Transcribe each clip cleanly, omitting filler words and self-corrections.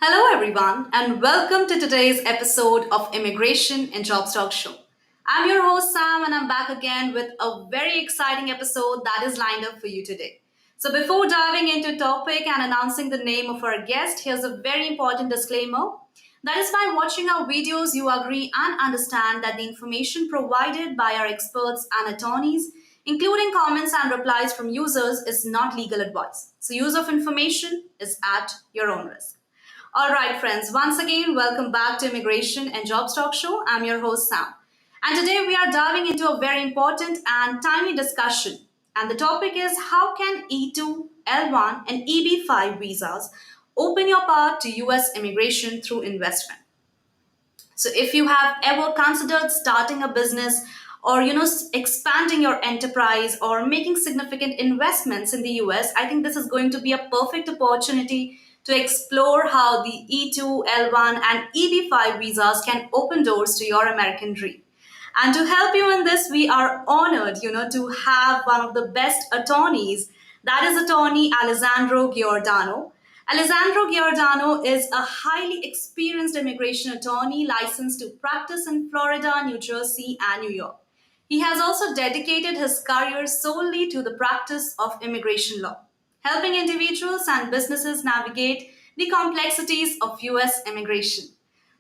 Hello, everyone, and welcome to today's episode of Immigration and Jobs Talk Show. I'm your host, Sam, and I'm back again with a very exciting episode that is lined up for you today. So, before diving into topic and announcing the name of our guest, here's a very important disclaimer. That is by watching our videos, you agree and understand that the information provided by our experts and attorneys, including comments and replies from users, is not legal advice. So, use of information is at your own risk. All right, friends, once again, welcome back to Immigration and Jobs Talk Show. I'm your host, Sam. And today we are diving into a very important and timely discussion. And the topic is how can E-2, L-1, and EB-5 visas open your path to US immigration through investment? So if you have ever considered starting a business or expanding your enterprise or making significant investments in the US, I think this is going to be a perfect opportunity to explore how the E2, L1 and EB5 visas can open doors to your American dream. And to help you in this, we are honored, to have one of the best attorneys. That is attorney Alessandro Giordano. Alessandro Giordano is a highly experienced immigration attorney licensed to practice in Florida, New Jersey, and New York. He has also dedicated his career solely to the practice of immigration law, helping individuals and businesses navigate the complexities of US immigration.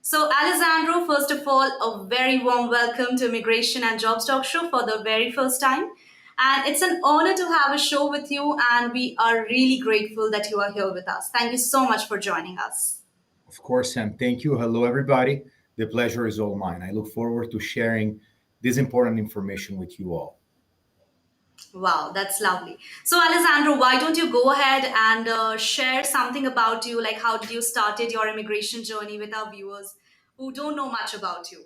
So, Alessandro, first of all, a very warm welcome to Immigration and Jobs Talk Show for the very first time. And it's an honor to have a show with you, and we are really grateful that you are here with us. Thank you so much for joining us. Of course, Sam. Thank you. Hello, everybody. The pleasure is all mine. I look forward to sharing this important information with you all. Wow, that's lovely. So, Alessandro, why don't you go ahead and share something about you, like how did you started your immigration journey with our viewers who don't know much about you?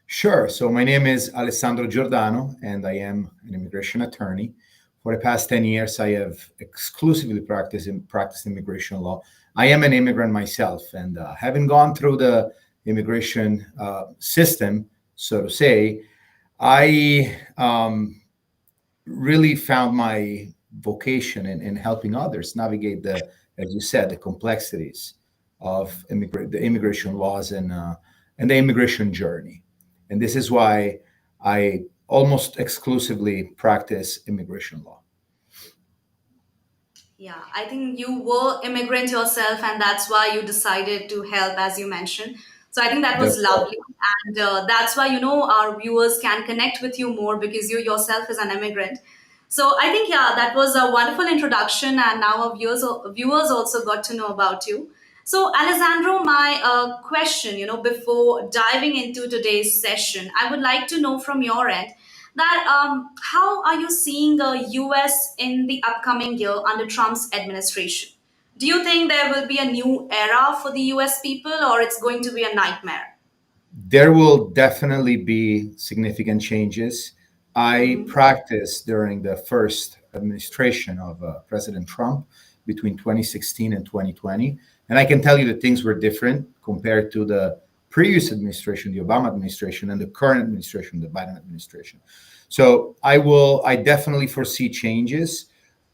Sure. So, my name is Alessandro Giordano, and I am an immigration attorney. For the past 10 years, I have exclusively practiced immigration law. I am an immigrant myself, and having gone through the immigration system, so to say, I really found my vocation in helping others navigate as you said, the complexities of the immigration laws and the immigration journey. And this is why I almost exclusively practice immigration law. Yeah, I think you were immigrant yourself, and that's why you decided to help, as you mentioned. So I think that was That's right. lovely, and that's why our viewers can connect with you more because you yourself is an immigrant. So I think yeah, that was a wonderful introduction, and now our viewers also got to know about you. So Alessandro, my question, before diving into today's session, I would like to know from your end that how are you seeing the US in the upcoming year under Trump's administration? Do you think there will be a new era for the US people or it's going to be a nightmare? There will definitely be significant changes. I Hmm. practiced during the first administration of President Trump between 2016 and 2020. And I can tell you that things were different compared to the previous administration, the Obama administration, and the current administration, the Biden administration. So I definitely foresee changes.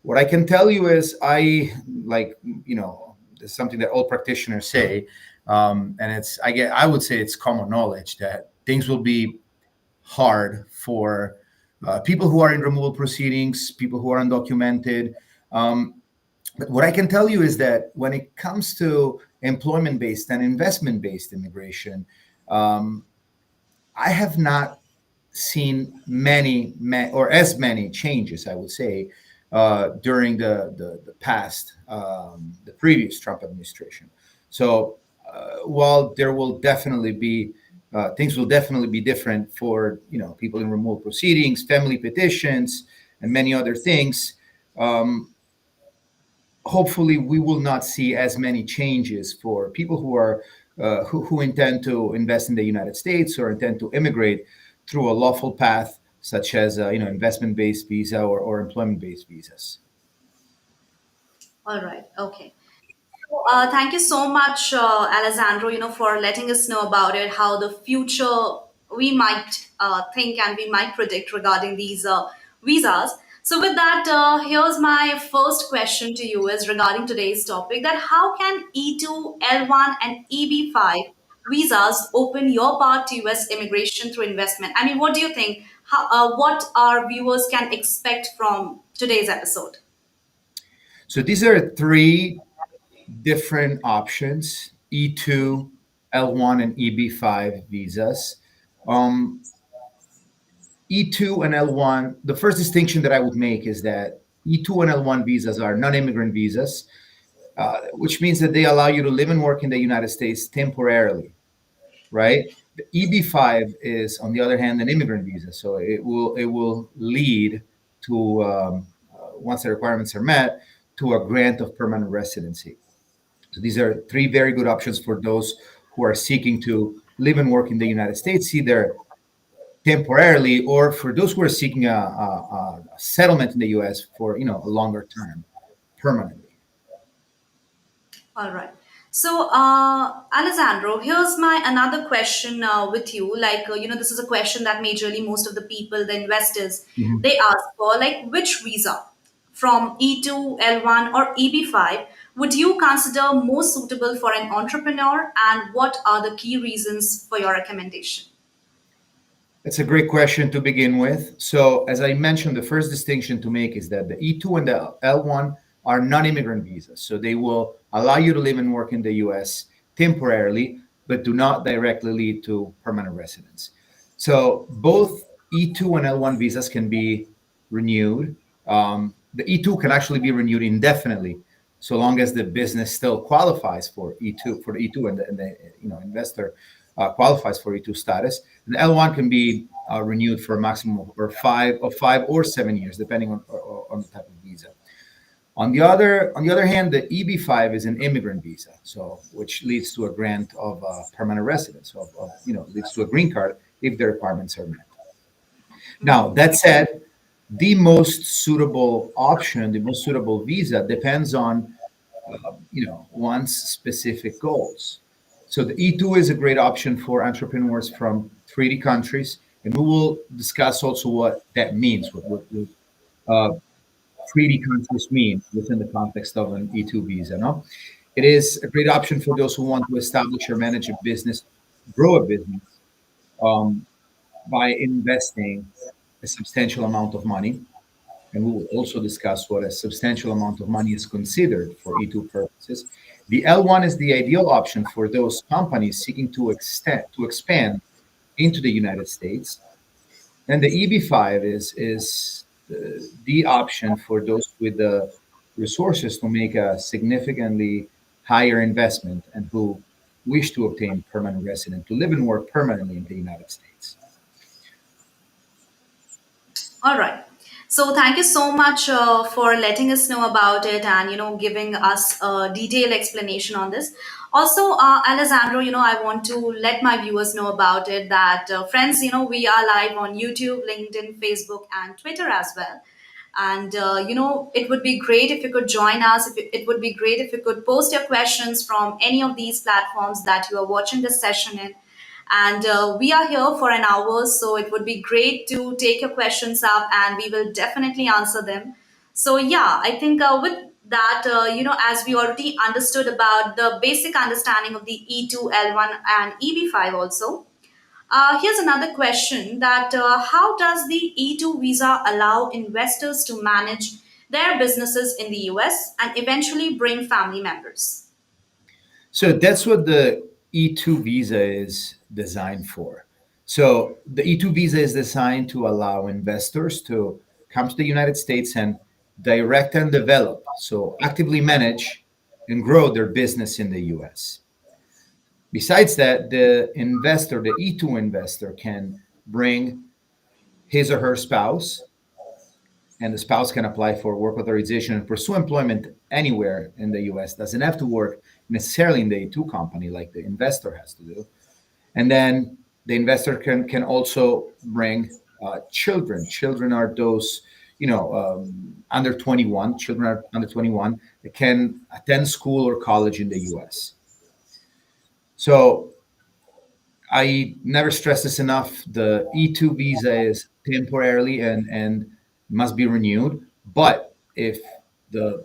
What I can tell you is it's something that all practitioners say, and I would say it's common knowledge that things will be hard for people who are in removal proceedings, people who are undocumented. But what I can tell you is that when it comes to employment-based and investment-based immigration, um, I have not seen or as many changes, I would say, during the past, the previous Trump administration. So while there will definitely be things will definitely be different for people in remote proceedings, family petitions, and many other things. Um, Hopefully we will not see as many changes for people who intend to invest in the United States or intend to immigrate through a lawful path, such as investment-based visa or employment-based visas. All right. Okay. So, thank you so much, Alessandro, for letting us know about it, how the future we might think and we might predict regarding these visas. So with that, here's my first question to you is regarding today's topic that how can E2, L1 and EB-5 visas open your path to US immigration through investment? I mean, what do you think? What our viewers can expect from today's episode? So these are three different options: E2, L1, and EB-5 visas. Um, E2 and L1, the first distinction that I would make is that E2 and L1 visas are non immigrant visas, which means that they allow you to live and work in the United States temporarily, right? The EB-5 is, on the other hand, an immigrant visa, so it will lead to once the requirements are met, to a grant of permanent residency. So these are three very good options for those who are seeking to live and work in the United States, either temporarily or for those who are seeking a settlement in the U.S. for a longer term, permanently. All right. So, Alessandro, here's my another question with you. Like, this is a question that majorly most of the people, the investors, Mhm. they ask for. Like, which visa from E2, L1, or EB-5 would you consider most suitable for an entrepreneur, and what are the key reasons for your recommendation? That's a great question to begin with. So, as I mentioned, the first distinction to make is that the E2 and the L1 are non immigrant visas. So, they will allow you to live and work in the US temporarily, but do not directly lead to permanent residence. So, both E2 and L1 visas can be renewed. The E2 can actually be renewed indefinitely, so long as the business still qualifies for E2, for the E2, and the investor qualifies for E2 status. The L1 can be renewed for a maximum of 5 or 7 years, depending on the type of visa. On the other hand, the EB-5 is an immigrant visa, so which leads to a grant of permanent residence, leads to a green card if the requirements are met. Now, that said, the most suitable option, the most suitable visa, depends on one's specific goals. So the E2 is a great option for entrepreneurs from 3D countries, and we will discuss also what that means, what 3D countries mean within the context of an E2 visa. No, it is a great option for those who want to establish or manage a business, grow a business um, by investing a substantial amount of money. And we will also discuss what a substantial amount of money is considered for E2 purposes. The L1 is the ideal option for those companies seeking to expand into the United States. And the EB-5 is the option for those with the resources to make a significantly higher investment and who wish to obtain permanent resident to live and work permanently in the United States. All right. So thank you so much for letting us know about it and giving us a detailed explanation on this. Also, Alessandro, I want to let my viewers know about it that friends, we are live on YouTube, LinkedIn, Facebook, and Twitter as well. And it would be great if you could join us. It would be great if you could post your questions from any of these platforms that you are watching this session in. And we are here for an hour, so it would be great to take your questions up and we will definitely answer them. So, yeah, I think with that, as we already understood about the basic understanding of the E2, L1, and EB-5 also. Here's another question that how does the E2 visa allow investors to manage their businesses in the US and eventually bring family members? So that's what the E2 visa is designed for. So the E2 visa is designed to allow investors to come to the United States and direct and develop, so actively manage and grow their business in the US. Besides that, the investor, the E2 investor, can bring his or her spouse, and the spouse can apply for work authorization and pursue employment anywhere in the US. Doesn't have to work necessarily in the E2 company like the investor has to do. And then the investor can also bring children. Children are those, under 21. Children are under 21 that can attend school or college in the US. So I never stress this enough. The E2 visa is temporarily and must be renewed. But if the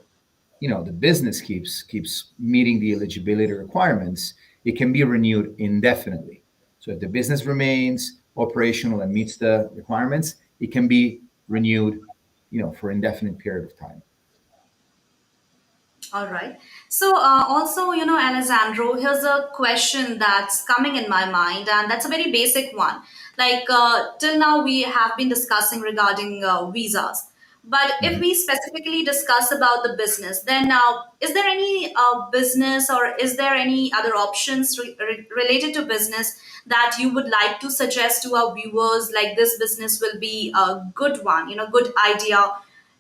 the business keeps meeting the eligibility requirements, it can be renewed indefinitely. So if the business remains operational and meets the requirements, it can be renewed, for indefinite period of time. All right. So, also, Alessandro, here's a question that's coming in my mind, and that's a very basic one. Like, till now, we have been discussing regarding visas. But if Mhm. we specifically discuss about the business, then is there any business or is there any other options related to business that you would like to suggest to our viewers? Like, this business will be a good one, good idea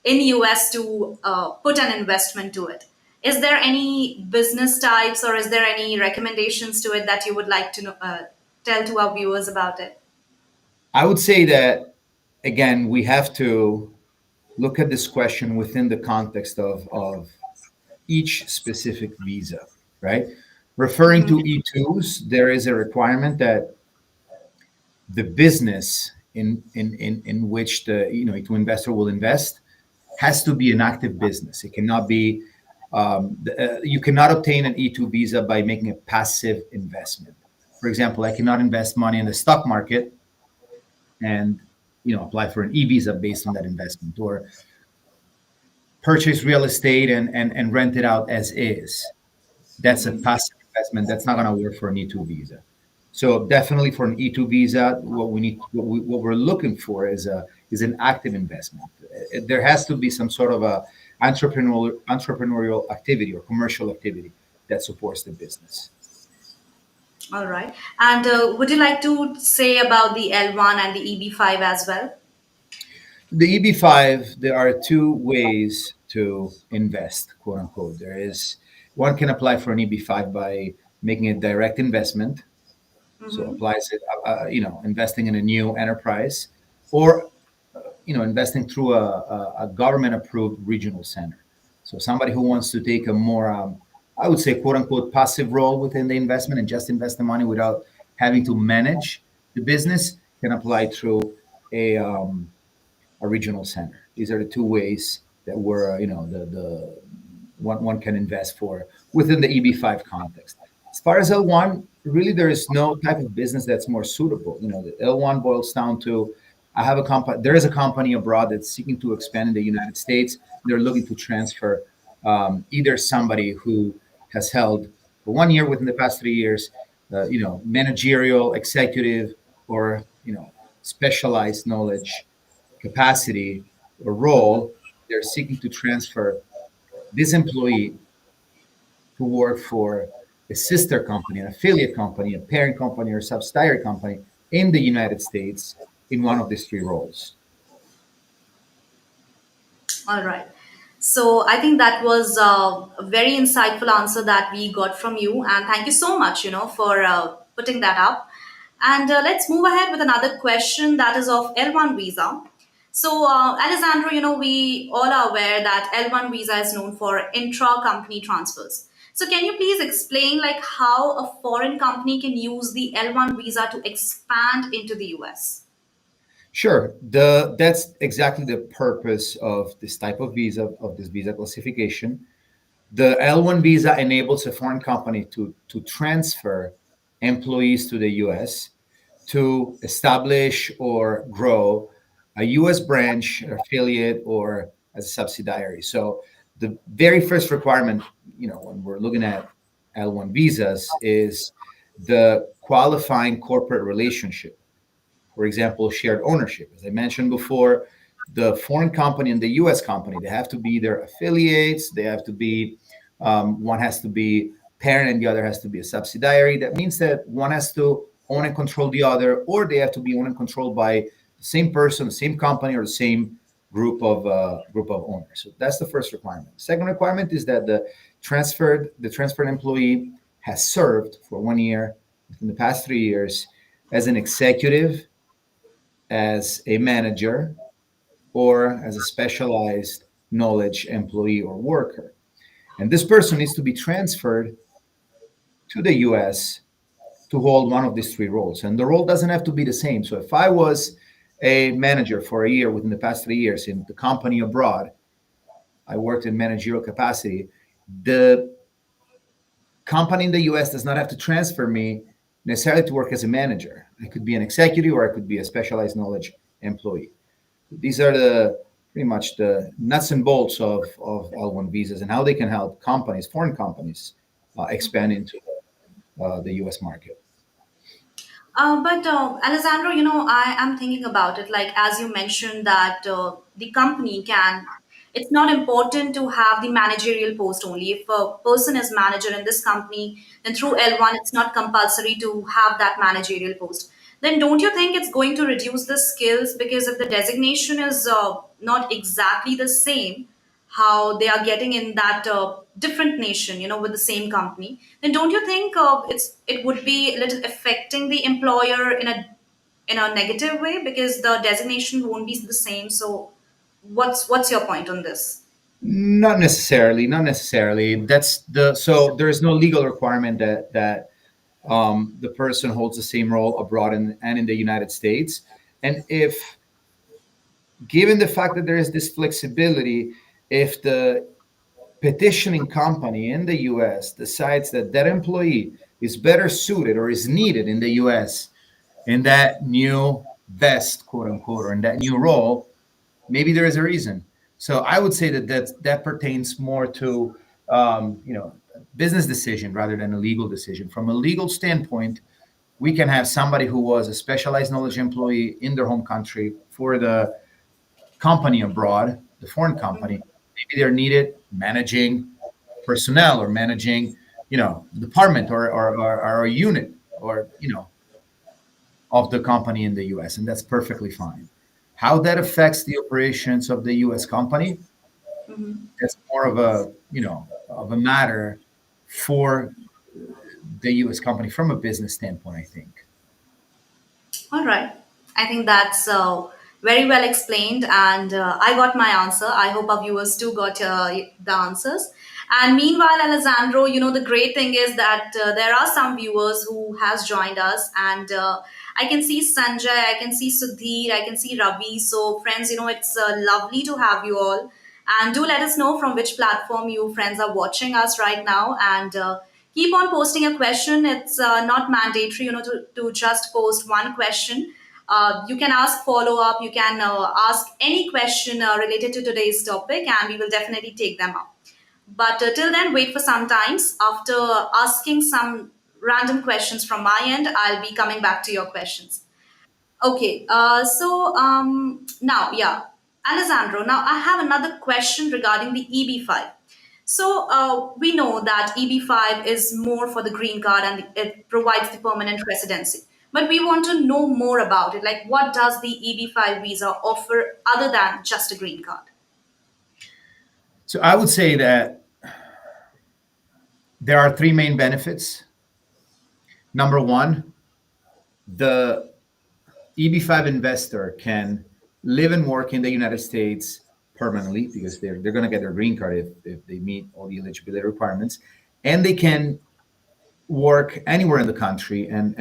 in US to put an investment to it. Is there any business types or is there any recommendations to it that you would like to tell to our viewers about it? I would say that, again, we have to look at this question within the context of each specific visa, right? Referring to E2s, there is a requirement that the business in which the E2 investor will invest has to be an active business. It cannot be you cannot obtain an E2 visa by making a passive investment. For example, I cannot invest money in the stock market and apply for an e-visa based on that investment, or purchase real estate and rent it out as is. That's a passive investment. That's not going to work for an E2 visa. So definitely for an E2 visa, what we're looking for is an active investment. There has to be some sort of a entrepreneurial activity or commercial activity that supports the business. All right. And would you like to say about the L1 and the EB-5 as well? The EB-5, there are two ways to invest, quote unquote. There is one can apply for an EB-5 by making a direct investment, so applies it, investing in a new enterprise, or investing through a government-approved regional center. So somebody who wants to take a more, I would say, quote unquote, passive role within the investment and just invest the money without having to manage the business can apply through a a regional center. These are the two ways that we're, the one can invest for within the EB-5 context. As far as L1, really there is no type of business that's more suitable. The L1 boils down to I have a company. There is a company abroad that's seeking to expand in the United States. They're looking to transfer either somebody who has held for 1 year within the past 3 years, managerial, executive, or specialized knowledge capacity or role, they're seeking to transfer this employee to work for a sister company, an affiliate company, a parent company, or subsidiary company in the United States in one of these three roles. All right. So I think that was a very insightful answer that we got from you, and thank you so much, for putting that up. And let's move ahead with another question that is of L1 visa. So, Alessandro, we all are aware that L1 visa is known for intra-company transfers. So, can you please explain like how a foreign company can use the L1 visa to expand into the US? Sure. That's exactly the purpose of this type of visa, of this visa classification. The L1 visa enables a foreign company to transfer employees to the US to establish or grow a US branch, affiliate, or as a subsidiary. So the very first requirement, when we're looking at L1 visas, is the qualifying corporate relationship. For example, shared ownership. As I mentioned before, the foreign company and the US company, they have to be their affiliates. They have to be, one has to be parent and the other has to be a subsidiary. That means that one has to own and control the other, or they have to be owned and controlled by the same person, the same company, or the same group of owners. So that's the first requirement. Second requirement is that the transferred employee has served for 1 year within the past 3 years as an executive, as a manager, or as a specialized knowledge employee or worker. And this person needs to be transferred to the US to hold one of these three roles. And the role doesn't have to be the same. So if I was a manager for a year within the past 3 years in the company abroad, I worked in managerial capacity. The company in the US does not have to transfer me necessarily to work as a manager. I could be an executive or I could be a specialized knowledge employee. These are the pretty much the nuts and bolts of L1 visas and how they can help companies, foreign companies, expand into the US market. But Alessandro, I am thinking about it. Like as you mentioned that the company can. It's not important to have the managerial post only. If a person is manager in this company, then through L1, it's not compulsory to have that managerial post. Then don't you think it's going to reduce the skills? Because if the designation is not exactly the same, how they are getting in that different nation, with the same company, then don't you think it would be a little affecting the employer in a negative way because the designation won't be the same? So, what's your point on this? Not necessarily, not necessarily. That's the so there is no legal requirement that the person holds the same role abroad and in the United States. And if given the fact that there is this flexibility, if the petitioning company in the US decides that that employee is better suited or is needed in the US in that new vest, quote unquote, or in that new role, maybe there is a reason. So I would say that pertains more to business decision rather than a legal decision. From a legal standpoint, we can have somebody who was a specialized knowledge employee in their home country for the company abroad, the foreign company. Maybe they're needed managing personnel or managing, department or a unit or of the company in the US, and that's perfectly fine. How that affects the operations of the US company, that's more of a matter for the US company from a business standpoint, I think. All right. I think that's very well explained, and I got my answer. I hope our viewers too got the answers. And meanwhile, Alessandro, the great thing is that there are some viewers who has joined us, and I can see Sanjay, I can see Sudhir, I can see Ravi. So, friends, it's lovely to have you all. And do let us know from which platform you friends are watching us right now. And keep on posting a question. It's not mandatory, to just post one question. You can ask follow up. You can ask any question related to today's topic, and we will definitely take them up. But till then, wait for some times. After asking some random questions from my end, I'll be coming back to your questions. Okay, so now, yeah, Alessandro, now I have another question regarding the EB-5. So we know that EB-5 is more for the green card and it provides the permanent residency. But we want to know more about it. Like, what does the EB-5 visa offer other than just a green card? So I would say that there are three main benefits. Number one, the EB-5 investor can live and work in the United States permanently because they're going to get their green card if they meet all the eligibility requirements, and they can work anywhere in the country, and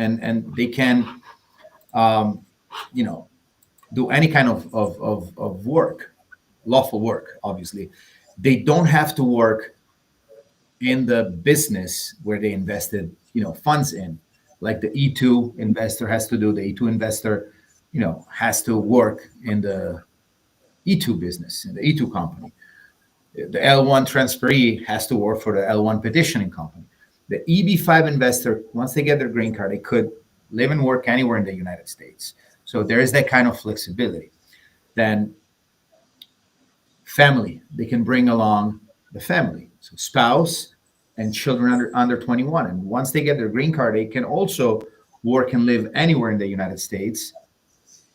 they can um, you know do any kind of work, lawful work. Obviously, they don't have to work in the business where they invested funds in, like the E-2 investor has to do. The E-2 investor has to work in the E-2 business, in the E-2 company. The L-1 transferee has to work for the L-1 petitioning company. The EB-5 investor, once they get their green card, they could live and work anywhere in the United States. So there is that kind of flexibility. Then family, they can bring along the family, so spouse and children under 21. And once they get their green card, they can also work and live anywhere in the United States,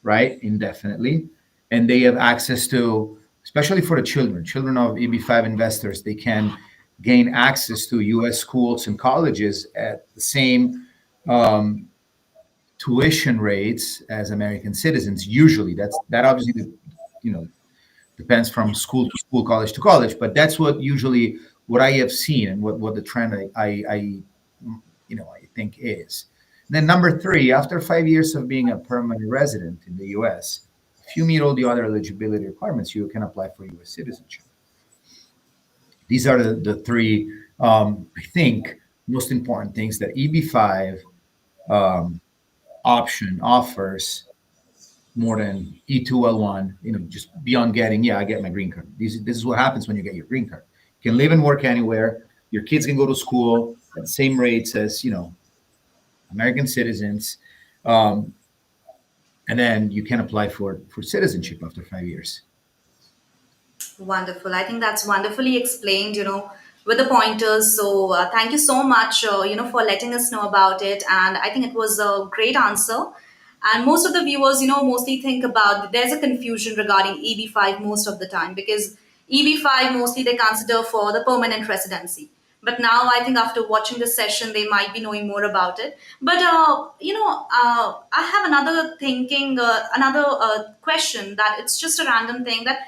right, indefinitely. And they have access to, especially for the children of EB-5 investors, they can gain access to US schools and colleges at the same um, tuition rates as American citizens. Usually, that obviously, you know, depends from school to school, college to college, but that's what I have seen and what the trend I think is. And then number three, after 5 years of being a permanent resident in the U.S., If you meet all the other eligibility requirements, you can apply for U.S. citizenship. These are the three, I think, most important things that EB-5 um, option offers more than E-2 L-1. Just beyond getting, yeah, I get my green card. This is what happens when you get your green card. You can live and work anywhere. Your kids can go to school at the same rates as American citizens, um, and then you can apply for citizenship after 5 years. Wonderful. I think that's wonderfully explained, with the pointers. So thank you so much, for letting us know about it. And I think it was a great answer. And most of the viewers, mostly think about there's a confusion regarding EB-5 most of the time because EB-5 mostly they consider for the permanent residency. But now I think after watching this session, they might be knowing more about it. But I have another thinking, another question that it's just a random thing that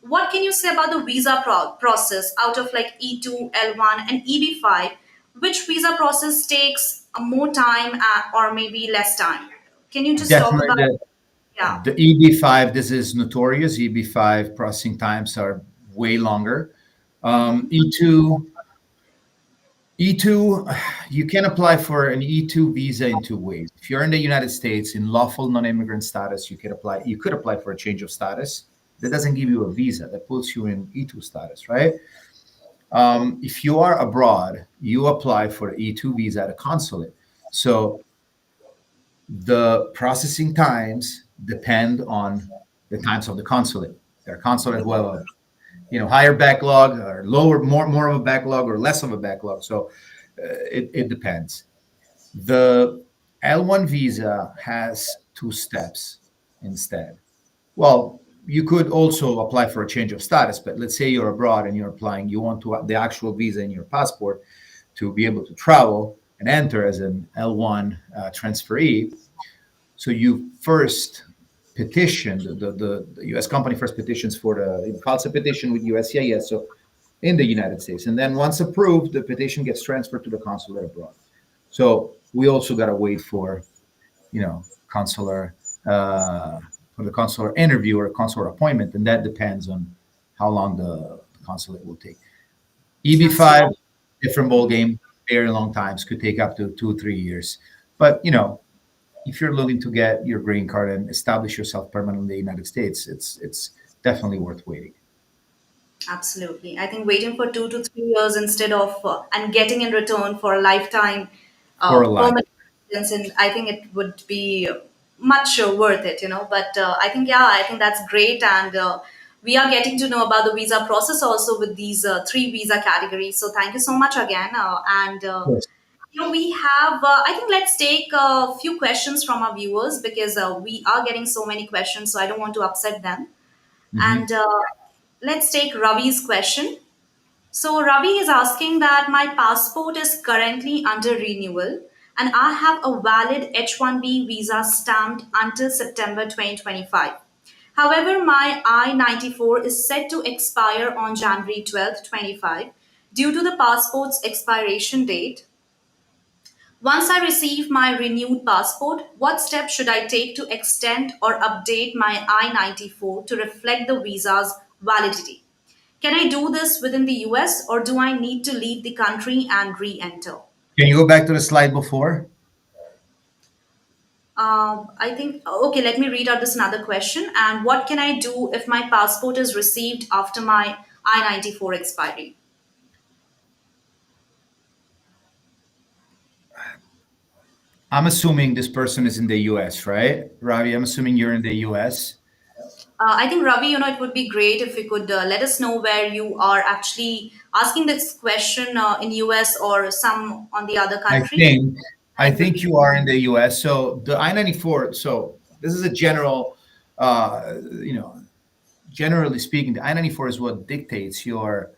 what can you say about the visa process out of like E2, L1, and EB-5? Which visa process takes more time or maybe less time? Can you just talk Definitely about? Yeah. the EB-5. This is notorious. EB-5 processing times are way longer. E2 E2, you can apply for an E2 visa in two ways. If you're in the United States in lawful non-immigrant status, you could apply. You could apply for a change of status. That doesn't give you a visa. That puts you in E2 status, right? If you are abroad, you apply for the E2 visa at a consulate. So the processing times depend on the times of the consulate. There are consulate who have a higher backlog or lower, more of a backlog or less of a backlog. So it depends. The L1 visa has two steps instead. Well, you could also apply for a change of status, but let's say you're abroad and you're applying, you want to the actual visa in your passport to be able to travel and enter as an L1 transferee. So you first petition, the U.S. company first petitions for files a petition with USCIS, so in the United States. And then once approved, the petition gets transferred to the consulate abroad. So we also got to wait for, consular, for the consular interview or consular appointment. And that depends on how long the consulate will take. EB-5, Absolutely. different ball game, very long times, could take up to 2 3 years. But, if you're looking to get your green card and establish yourself permanently in the United States, it's definitely worth waiting Absolutely. I think waiting for 2 to 3 years instead of and getting in return for a lifetime for a life. permanent residence, and I think it would be much worth it. But I think, yeah, I think that's great. And we are getting to know about the visa process also with these three visa categories. So thank you so much again. And Yes. we have, I think let's take a few questions from our viewers because we are getting so many questions. So I don't want to upset them. Mhm. And let's take Ravi's question. So, Ravi is asking that my passport is currently under renewal and I have a valid H1B visa stamped until September 2025. However, my I-94 is set to expire on January 12th, 25. Due to the passport's expiration date, once I receive my renewed passport, what steps should I take to extend or update my I-94 to reflect the visa's validity? Can I do this within the US or do I need to leave the country and re enter? Can you go back to the slide before? I think, okay, let me read out this another question. And what can I do if my passport is received after my I-94 expiry? I'm assuming this person is in the US, right? Ravi, I'm assuming you're in the US. I think, Ravi, it would be great if you could let us know where you are actually asking this question in US or some on the other I country. think I And it would think be you are in the US. So the I-94, so this is a general generally speaking, the I-94 is what dictates your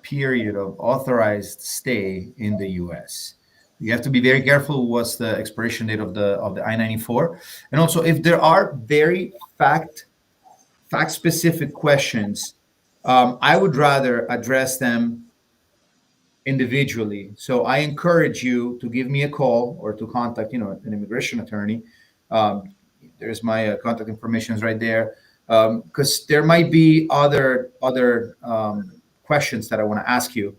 period of authorized stay in the US. You have to be very careful what's the expiration date of the I-94. And also if there are very fact specific questions, I would rather address them individually. So I encourage you to give me a call or to contact, an immigration attorney. Um, there's my contact information is right there. because there might be other questions that I want to ask you,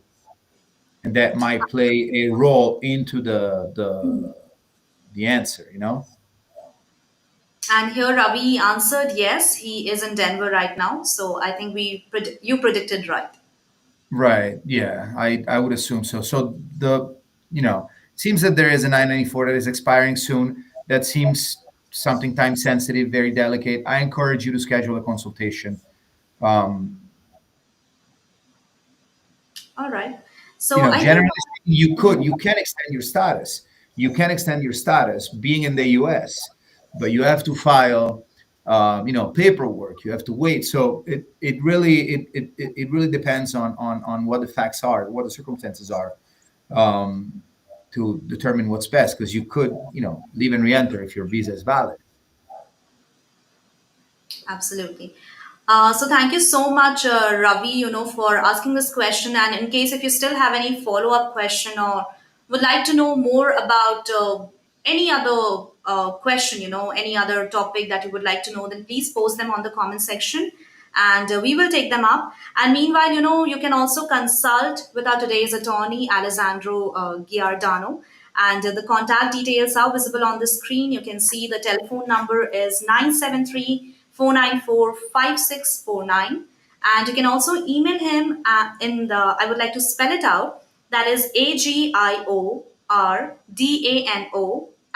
and that might play a role into the answer. You know. And here Ravi answered yes, he is in Denver right now. So I think you predicted right. Right. Yeah. I would assume so. So seems that there is a 994 that is expiring soon. That seems something time sensitive, very delicate. I encourage you to schedule a consultation. Um, All right. So I think Generally speaking, you can extend your status. You can extend your status being in the U.S., but you have to file, paperwork. You have to wait. So it really depends on what the facts are, what the circumstances are, um, to determine what's best. Because you could, leave and re-enter if your visa is valid. absolutely. So thank you so much, Ravi, for asking this question. And in case if you still have any follow-up question or would like to know more about any other question, any other topic that you would like to know, then please post them on the comment section and we will take them up. And meanwhile, you can also consult with our today's attorney, Alessandro Giordano. And the contact details are visible on the screen. You can see the telephone number is 973-494-5649. And you can also email him I would like to spell it out. That is AGIORDANO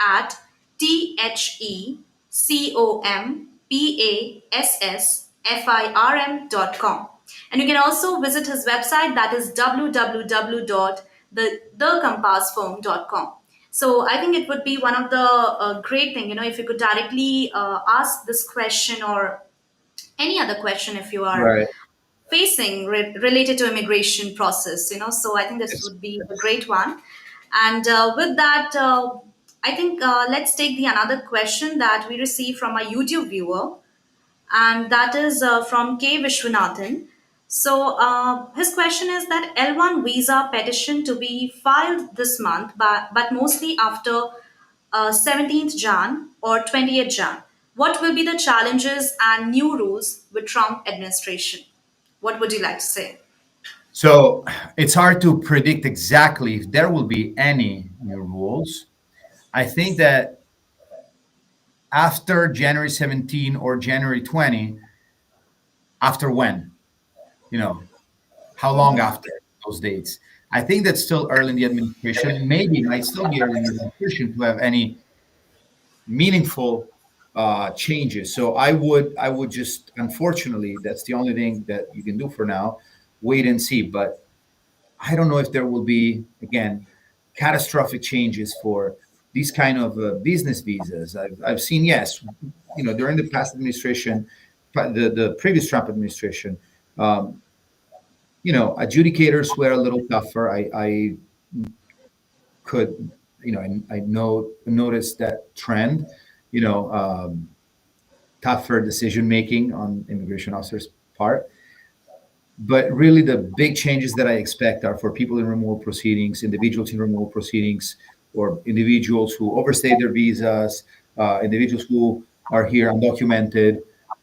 at THECOMPASSFIRM.com. And you can also visit his website, that is www.thecompassfirm.com. So I think it would be one of the great thing, if you could directly ask this question or any other question if you are Right. facing related to immigration process. So I think this Yes. would be a Yes. great one. And with that, I think let's take the another question that we received from a YouTube viewer, and that is from K. Vishwanathan. So his question is that L1 visa petition to be filed this month, but mostly after 17th Jan or 20th Jan. What will be the challenges and new rules with Trump administration? What would you like to say? So it's hard to predict exactly if there will be any new rules. I think that after January 17 or January 20, after when? You know, how long after those dates? I think that's still early in the administration, and maybe it might still be early in the administration to have any meaningful changes. So I would just, unfortunately, that's the only thing that you can do for now. Wait and see. But I don't know if there will be, again, catastrophic changes for these kind of business visas. I've seen, yes, during the past administration, the previous Trump administration, um, adjudicators were a little tougher. I could, I know noticed that trend, you know, um, tougher decision making on immigration officers' part. But really, the big changes that I expect are for people in removal proceedings, individuals in removal proceedings, or individuals who overstay their visas, individuals who are here undocumented.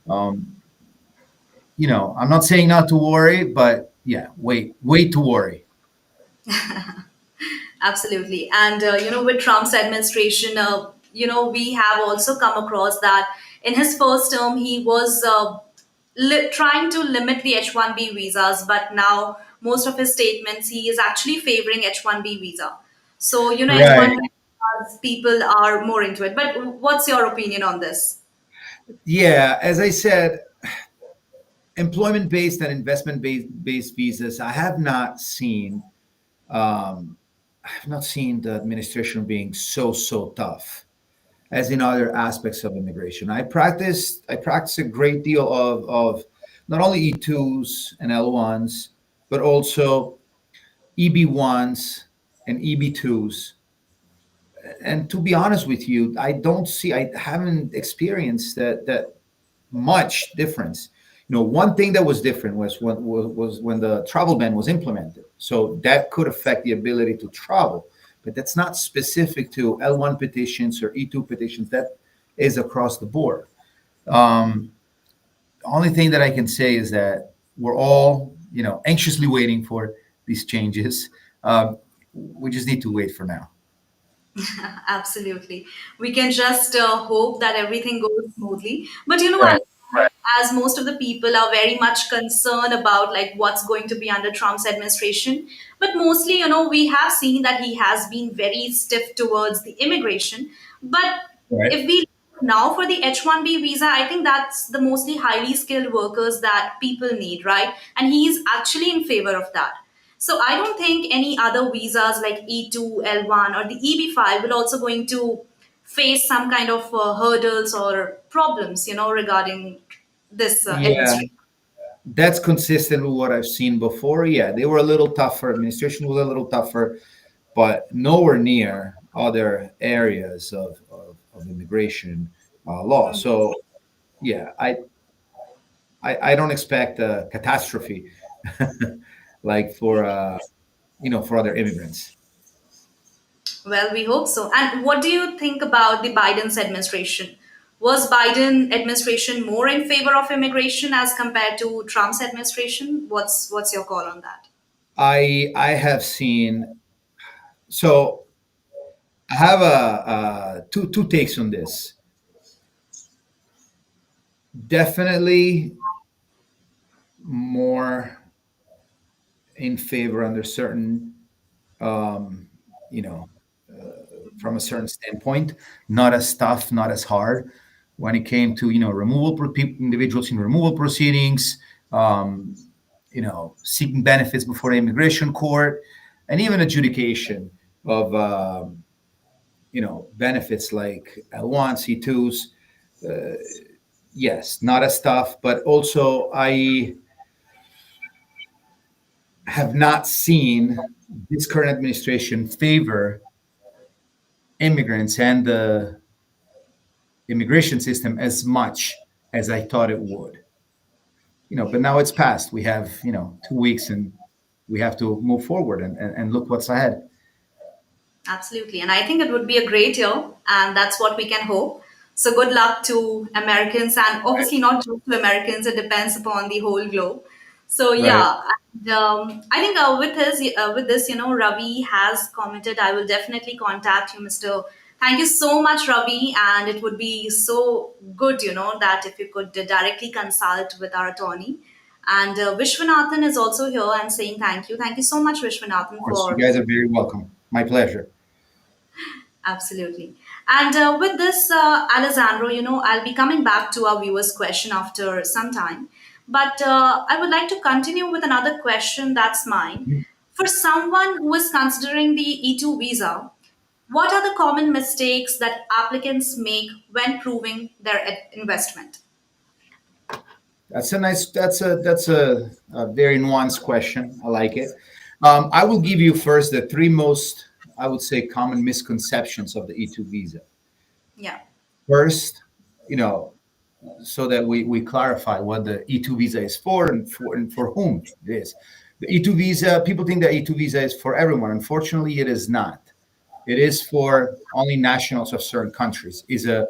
Um, I'm not saying not to worry, but yeah, wait to worry. Absolutely. And, with Trump's administration, we have also come across that in his first term, he was trying to limit the H-1B visas, but now most of his statements, he is actually favoring H-1B visa. So, Right. H-1B visas, people are more into it. But what's your opinion on this? Yeah, as I said, employment based and investment based visas, um, I have not seen the administration being so tough as in other aspects of immigration. I practice a great deal of not only E2s and L1s, but also EB1s and EB2s. And to be honest with you, I haven't experienced that much difference. One thing that was different was when the travel ban was implemented. So that could affect the ability to travel, but that's not specific to L1 petitions or E2 petitions. That is across the board. Um, only thing that I can say is that we're all, anxiously waiting for these changes. We just need to wait for now. Absolutely. We can just hope that everything goes smoothly. But Right. as most of the people are very much concerned about like what's going to be under Trump's administration, but mostly, we have seen that he has been very stiff towards the immigration. But Right. if we look now for the H-1B visa, I think that's the mostly highly skilled workers that people need, right? And he's actually in favor of that. So I don't think any other visas like E-2, L-1, or the EB-5 will also going to face some kind of hurdles or problems, regarding this Yeah, administration. that's consistent with what I've seen before. Yeah, they were a little tougher. Administration was a little tougher, but nowhere near other areas of immigration law. So yeah, I don't expect a catastrophe like for other immigrants. Well, we hope so. And what do you think about the Biden's administration? Was Biden administration more in favor of immigration as compared to Trump's administration? What's your call on that? I have seen. So I have two takes on this. Definitely more in favor under certain, um, you know, from a certain standpoint, not as tough, not as hard. When it came to individuals in removal proceedings, um, seeking benefits before the immigration court, and even adjudication of benefits like L-1, C2s. Yes, not as tough, but also I have not seen this current administration favor immigrants and the immigration system as much as I thought it would. But now it's passed. We have, 2 weeks and we have to move forward and look what's ahead. Absolutely. And I think it would be a great year, and that's what we can hope. So, good luck to Americans, and obviously not just to Americans, it depends upon the whole globe. So, Right. yeah, and, I think with this, Ravi has commented, I will definitely contact you, Mr. Thank you so much, Ravi. And it would be so good, that if you could directly consult with our attorney. And Vishwanathan is also here and saying thank you. Thank you so much, Of Vishwanathan, course, you for. guys are very welcome. My pleasure. Absolutely. And with this, Alessandro, I'll be coming back to our viewers' question after some time. But I would like to continue with another question that's mine. For someone who is considering the E-2 visa, what are the common mistakes that applicants make when proving their investment? That's a very nuanced question. I like it. I will give you first the three most, I would say, common misconceptions of the E2 visa. Yeah, First, you know, so that we clarify what the E2 visa is for and for whom it is. The E2 visa, people think that E2 visa is for everyone. Unfortunately, it is not. It is for only nationals of certain countries. Is a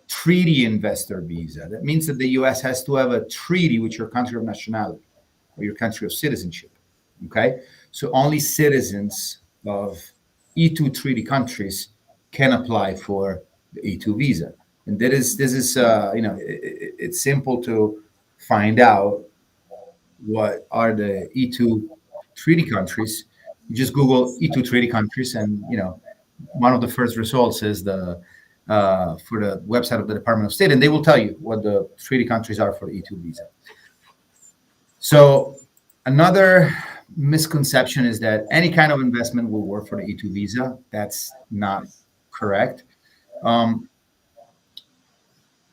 treaty investor visa. That means that the U.S. has to have a treaty with your country of nationality or your country of citizenship. Okay, so only citizens of E2 treaty countries can apply for the E2 visa, and this is it's simple to find out what are the E2 treaty countries. You just Google E2 treaty countries, and one of the first results is the for the website of the Department of State, and they will tell you what the treaty countries are for the E2 visa. So another misconception is that any kind of investment will work for the E2 visa. That's not correct. Um,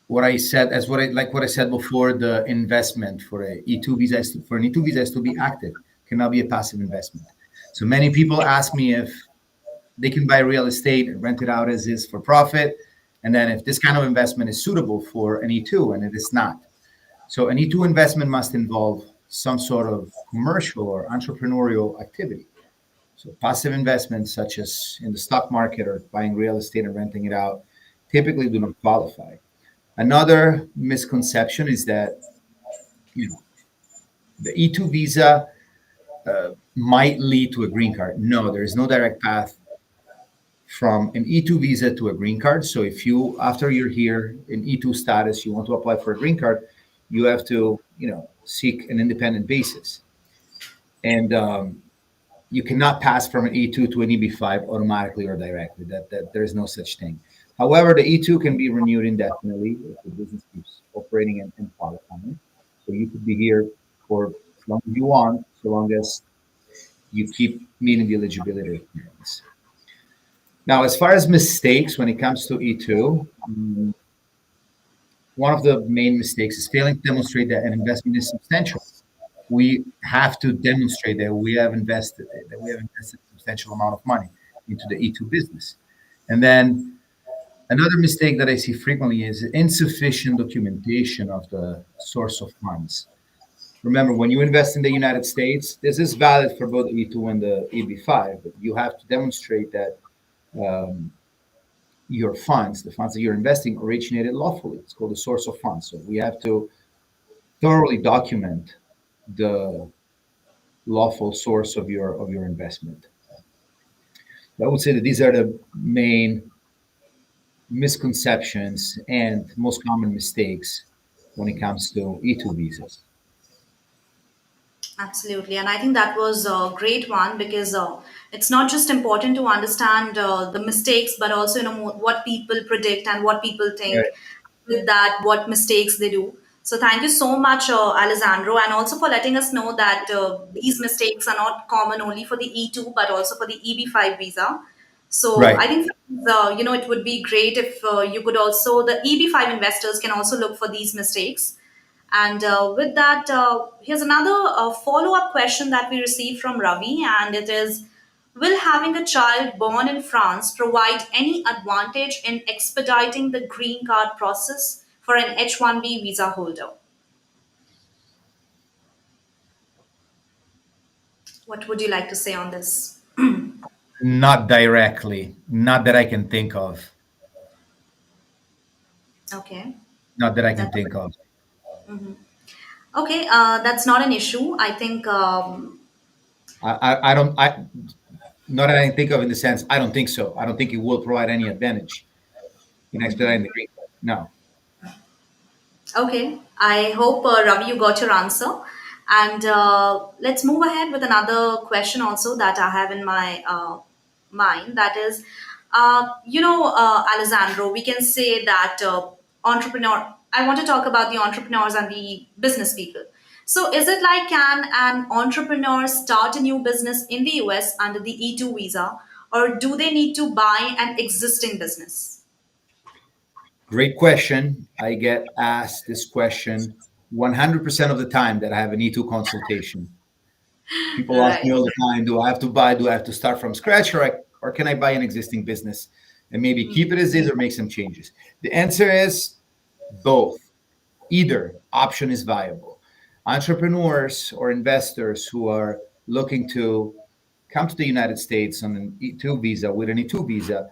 what I said, as what I said before, the investment for a E2 visa for an E2 visa is to be active, cannot be a passive investment. So many people ask me if they can buy real estate and rent it out as is for profit, and then if this kind of investment is suitable for an E2, and it is not. So an E2 investment must involve some sort of commercial or entrepreneurial activity. So passive investments such as in the stock market or buying real estate and renting it out typically do not qualify. Another misconception is that you know the E2 visa might lead to a green card. No, there is no direct path from an E2 visa to a green card. So if you, after you're here in E2 status, you want to apply for a green card, you have to, seek an independent basis. And you cannot pass from an E2 to an EB-5 automatically or directly. That there is no such thing. However, the E2 can be renewed indefinitely if the business keeps operating and qualifying. So you could be here for as long as you want, so long as you keep meeting the eligibility requirements. Now, as far as mistakes when it comes to E2, one of the main mistakes is failing to demonstrate that an investment is substantial. We have to demonstrate that we have invested a substantial amount of money into the E2 business. And then another mistake that I see frequently is insufficient documentation of the source of funds. Remember, when you invest in the United States, this is valid for both E2 and the EB-5, but you have to demonstrate that um, your funds, the funds that you're investing, originated lawfully. It's called the source of funds. So we have to thoroughly document the lawful source of your investment. I would say that these are the main misconceptions and most common mistakes when it comes to E2 visas. Absolutely. And I think that was a great one because it's not just important to understand the mistakes, but also, what people predict and what people Right. think with that, what mistakes they do. So thank you so much, Alessandro, and also for letting us know that these mistakes are not common only for the E2, but also for the EB-5 visa. So Right. I think, it would be great if you could also, the EB-5 investors can also look for these mistakes. And with that, here's another follow up question that we received from Ravi, and it is: will having a child born in France provide any advantage in expediting the green card process for an H-1B visa holder? What would you like to say on this? Not directly, not that I can think of. Okay. Not that I can That, think of. okay, that's not an issue. I think, I don't. Not that I can think of in the sense. I don't think so. I don't think it will provide any advantage in expediting the green card. No. okay, I hope, Ravi, you got your answer. And let's move ahead with another question also that I have in my mind. That is, Alessandro, we can say that entrepreneur, I want to talk about the entrepreneurs and the business people. So, is it like, can an entrepreneur start a new business in the US under the E2 visa, or do they need to buy an existing business? Great question. I get asked this question 100% of the time that I have an E2 consultation. People ask me Right. all the time, do I have to buy, do I have to start from scratch, or can I buy an existing business and maybe keep it as is or make some changes? The answer is both. Either option is viable. Entrepreneurs or investors who are looking to come to the United States on an E2 visa, with an E2 visa,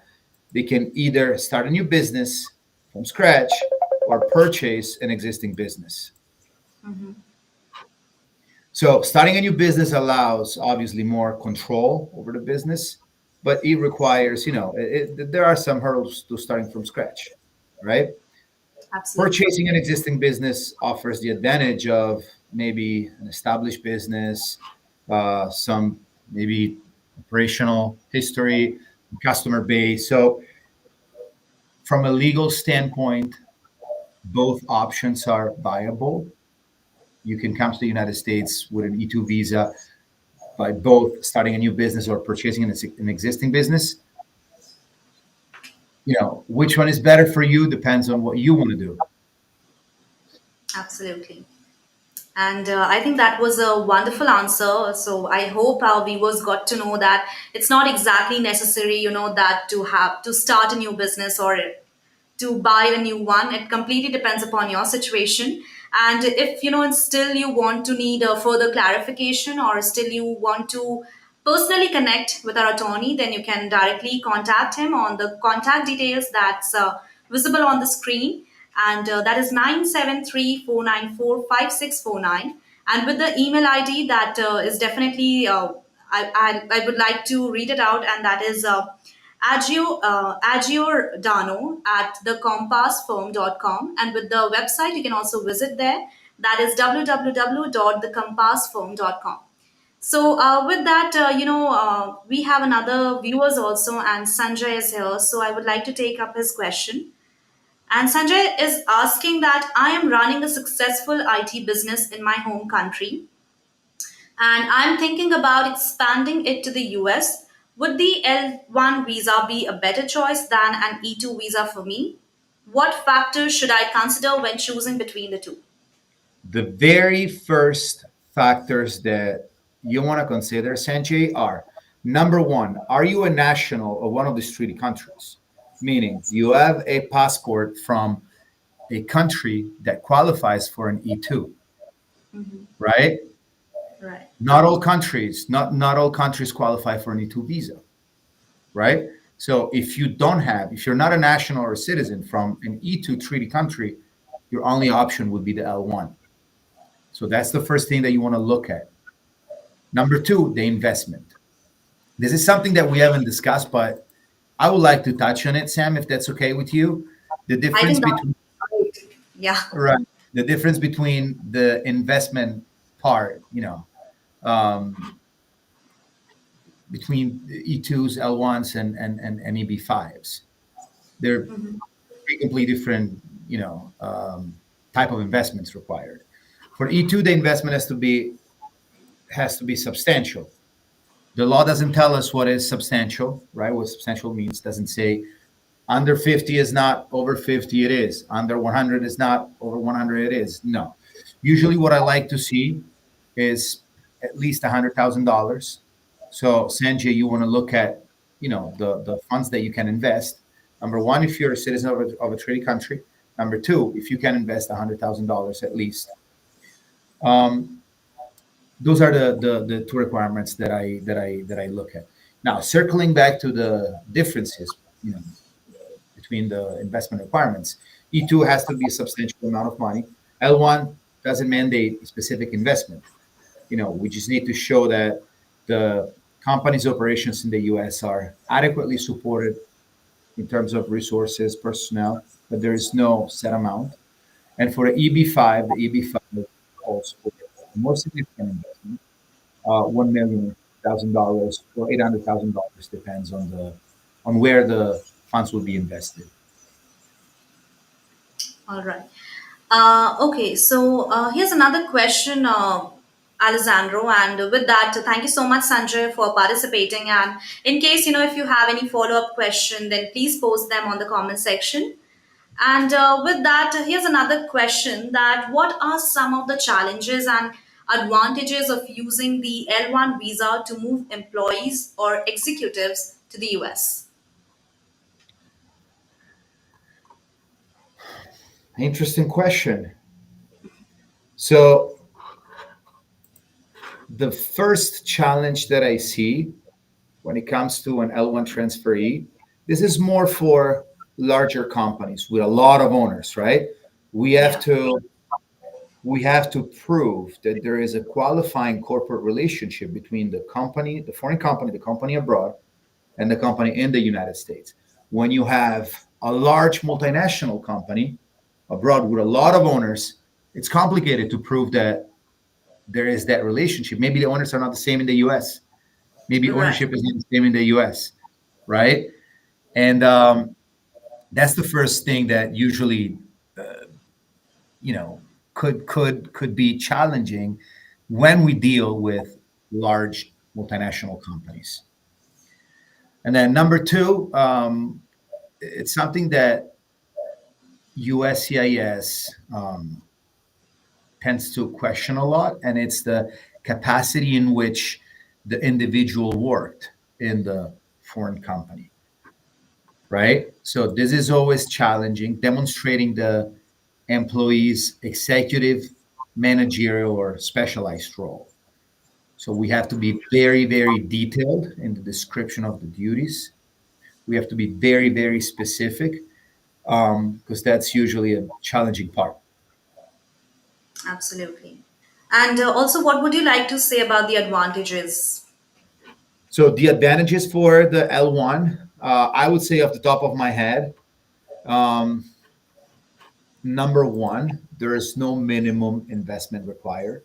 they can either start a new business from scratch or purchase an existing business. So starting a new business allows obviously more control over the business, but it requires, there are some hurdles to starting from scratch, right? Absolutely. Purchasing an existing business offers the advantage of maybe an established business, some maybe operational history, customer base. So from a legal standpoint, both options are viable. You can come to the United States with an E2 visa by both starting a new business or purchasing an existing business. Which one is better for you depends on what you want to do. Absolutely. And I think that was a wonderful answer. So I hope our viewers got to know that it's not exactly necessary, that to have to start a new business or to buy a new one. It completely depends upon your situation. And if and still you want to need a further clarification, or still you want to personally connect with our attorney, then you can directly contact him on the contact details that's visible on the screen. and that is 973-494-5649. And with the email ID that is definitely, I would like to read it out, and that is Agiordano at thecompassfirm.com. And with the website, you can also visit there. That is www.thecompassfirm.com. So with that, we have another viewers also, and Sanjay is here. So I would like to take up his question. And Sanjay is asking that I am running a successful IT business in my home country, and I'm thinking about expanding it to the US. Would the L-1 visa be a better choice than an E-2 visa for me? What factors should I consider when choosing between the two? The very first factors that you want to consider, Sanjay, are number one, are you a national of one of these treaty countries? Meaning, you have a passport from a country that qualifies for an E2, Mhm. right? Right. Not all countries qualify for an E2 visa, right? So if you're not a national or a citizen from an E2 treaty country, your only option would be the L1. So that's the first thing that you want to look at. Number two, the investment. This is something that we haven't discussed, but I would like to touch on it, Sam, if that's okay with you. The I difference think between that's great. Yeah. right, the difference between the investment part, between E2s, L1s, and EB-5s. They're Mhm. three completely different, type of investments required. For E2, the investment has to be substantial. The law doesn't tell us what is substantial, right? What substantial means doesn't say under 50 is not over 50, it is. Under 100 is not over 100, it is. No. Usually, what I like to see is at least $100,000. So, Sanjay, you want to look at, the funds that you can invest. Number one, if you're a citizen of a treaty country. Number two, if you can invest $100,000 at least. Um, those are the two requirements that I look at. Now, circling back to the differences, between the investment requirements. E2 has to be a substantial amount of money. L1 doesn't mandate a specific investment. We just need to show that the company's operations in the US are adequately supported in terms of resources, personnel, but there is no set amount. And for the EB5 calls for a more significant investment, $1,000,000 or $800,000, depends on where the funds will be invested. All right. Okay, so here's another question, Alessandro. And with that, thank you so much, Sanjay, for participating. And in case, if you have any follow-up question, then please post them on the comment section. And with that, here's another question, that what are some of the challenges and advantages of using the L1 visa to move employees or executives to the US? Interesting question. So, the first challenge that I see when it comes to an L1 transferee, this is more for larger companies with a lot of owners, right? We have Yeah. to we have to prove that there is a qualifying corporate relationship between the company, the foreign company, the company abroad, and the company in the United States. When you have a large multinational company abroad with a lot of owners, it's complicated to prove that there is that relationship. Maybe the owners are not the same in the US. Maybe Right. ownership is not the same in the US, right? And that's the first thing that usually, you know, could be challenging when we deal with large multinational companies. And then number two, it's something that USCIS tends to question a lot, and it's the capacity in which the individual worked in the foreign company, right? So this is always challenging, demonstrating the employee's executive, managerial, or specialized role. So we have to be very, very detailed in the description of the duties. We have to be very, very specific. because that's usually a challenging part. Absolutely. And also, what would you like to say about the advantages? So the advantages for the L1, I would say off the top of my head, um, number one, there is no minimum investment required.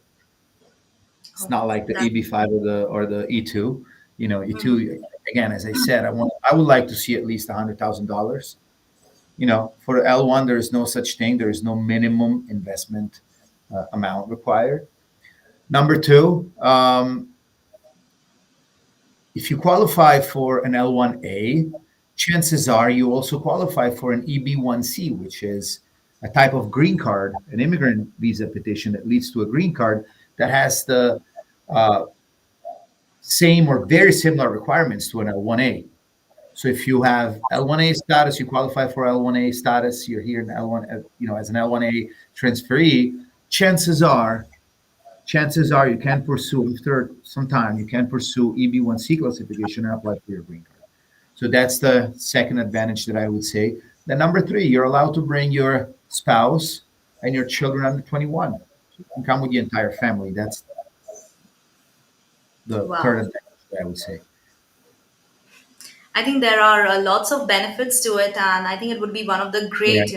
It's Oh, not like the that. EB-5 or the E2. Mhm. E2 again, as I said, I would like to see at least $100,000. For the L1, there is no such thing. There is no minimum investment amount required. Number two, if you qualify for an L1A, chances are you also qualify for an EB-1C, which is a type of green card, an immigrant visa petition that leads to a green card that has the uh, same or very similar requirements to an L1A. So if you have L1A status, you qualify for L1A status, you're here in L1, as an L1A transferee, chances are you can pursue after some time, you can pursue EB1C classification and apply for your green card. So that's the second advantage that I would say. Then number three, you're allowed to bring your spouse and your children under 21. So you can come with the entire family. That's the third Wow. advantage that I would say. I think there are lots of benefits to it, and I think it would be one of the Yeah. great,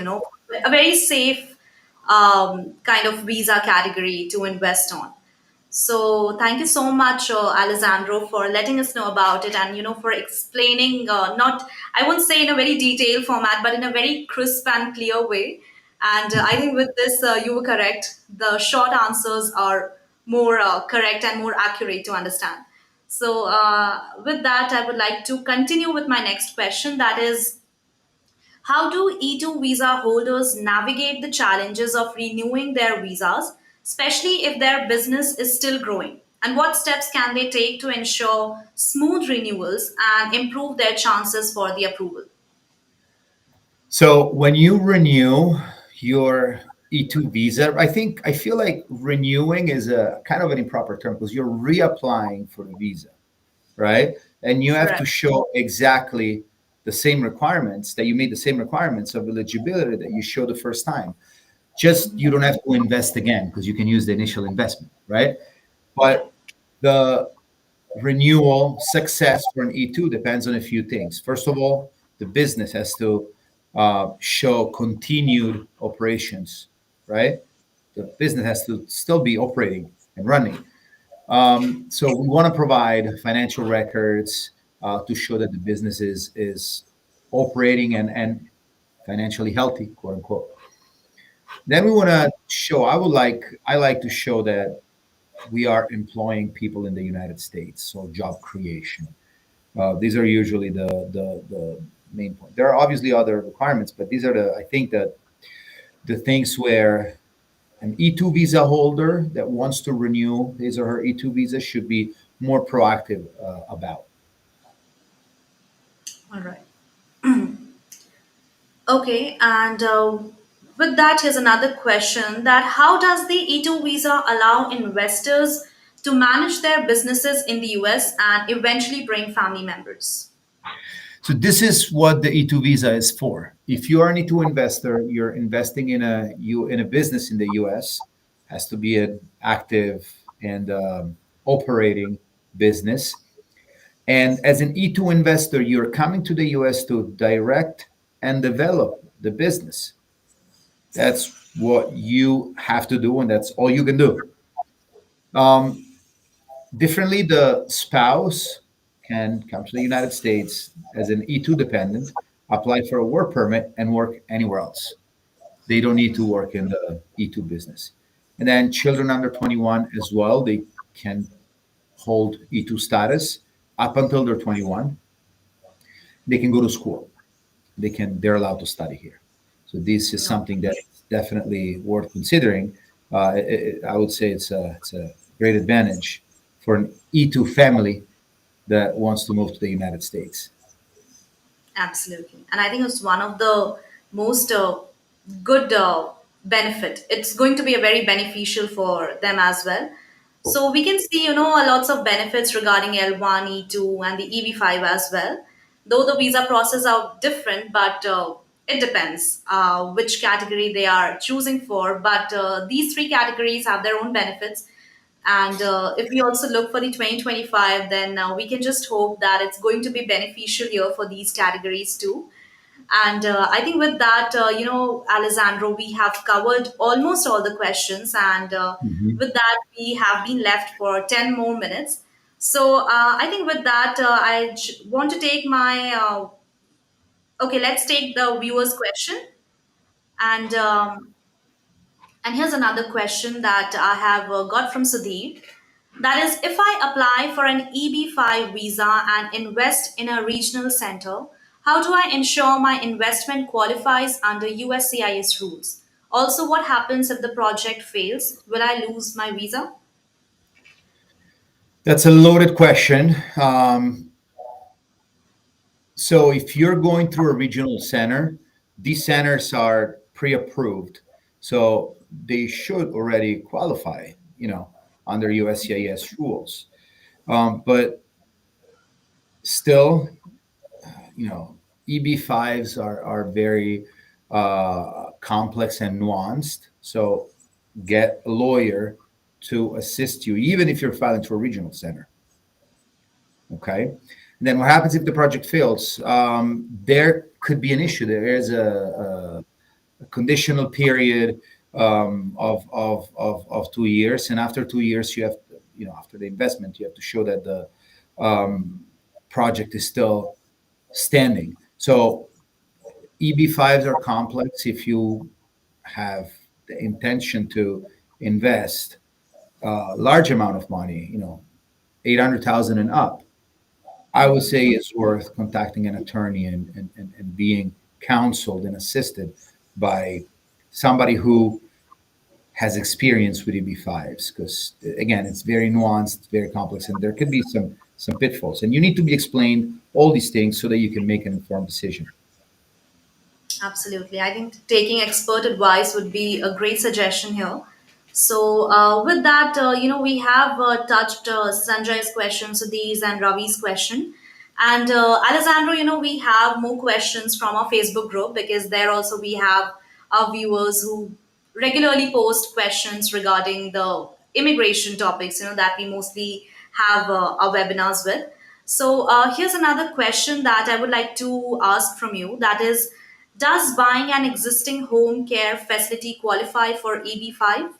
a very safe kind of visa category to invest on. So thank you so much, Alessandro, for letting us know about it, and for explaining, not, I won't say in a very detailed format, but in a very crisp and clear way. And I think with this, you were correct. The short answers are more correct and more accurate to understand. So with that, I would like to continue with my next question. That is, how do E2 visa holders navigate the challenges of renewing their visas, especially if their business is still growing? And what steps can they take to ensure smooth renewals and improve their chances for the approval? So when you renew your E2 visa, I feel like renewing is a kind of an improper term because you're reapplying for the visa, right? And you have to Correct. show exactly the same requirements that you made the same requirements of eligibility that you showed the first time. Just you don't have to invest again because you can use the initial investment, right? Yeah. But the renewal success for an E2 depends on a few things. First of all, the business has to show continued operations, right? The business has to still be operating and running. So we want to provide financial records to show that the business is operating and financially healthy, quote unquote. Then we want to show. I like to show that we are employing people in the United States, so job creation. These are usually the main point. There are obviously other requirements, but these are I think that the things where an E2 visa holder that wants to renew his or her E2 visa should be more proactive about. All right. Okay, and with that, here's another question: that how does the E2 visa allow investors to manage their businesses in the US and eventually bring family members? So this is what the E2 visa is for. If you are an E2 investor, you're investing in a business in the US, has to be an active and operating business. And as an E2 investor, you're coming to the US to direct and develop the business. That's what you have to do, and that's all you can do. Um, Differently, the spouse can come to the United States as an E2 dependent, apply for a work permit, and work anywhere else. They don't need to work in the E2 business. And then children under 21 as well, they can hold E2 status up until they're 21. They can go to school. They're allowed to study here. So this is No. something that's definitely worth considering. I would say it's a great advantage for an E2 family that wants to move to the United States. Absolutely. And I think it's one of the most good benefit. It's going to be a very beneficial for them as well. So we can see, a lots of benefits regarding L1, E2, and the EB-5 as well. Though the visa process are different, but it depends which category they are choosing for, but these three categories have their own benefits. And if we also look for the 2025, then we can just hope that it's going to be beneficial year for these categories too. And I think with that, Alessandro, we have covered almost all the questions. And Mhm. with that, we have been left for 10 more minutes. So I think with that, want to take my. Okay, let's take the viewer's question. And here's another question that I have got from Sudhir. That is, if I apply for an EB-5 visa and invest in a regional center, how do I ensure my investment qualifies under USCIS rules? Also, what happens if the project fails? Will I lose my visa? That's a loaded question. So if you're going through a regional center, these centers are pre-approved, so they should already qualify, under USCIS rules. But still, EB-5s are very complex and nuanced. So get a lawyer to assist you, even if you're filing to a regional center. Okay. And then what happens if the project fails? There could be an issue. There is a conditional period of 2 years. And after 2 years, you have, after the investment, you have to show that the project is still standing. So EB-5s are complex. If you have the intention to invest a large amount of money, 800,000 and up, I would say it's worth contacting an attorney and being counseled and assisted by somebody who has experience with EB-5s, because again, it's very nuanced, very complex, and there could be some pitfalls. And you need to be explained all these things so that you can make an informed decision. Absolutely. I think taking expert advice would be a great suggestion here. So, with that, we have touched Sanjay's question, Sudhir's, and Ravi's question. And Alessandro, we have more questions from our Facebook group, because there also we have our viewers who regularly post questions regarding the immigration topics, that we mostly have our webinars with. So, here's another question that I would like to ask from you. That is, does buying an existing home care facility qualify for EB-5?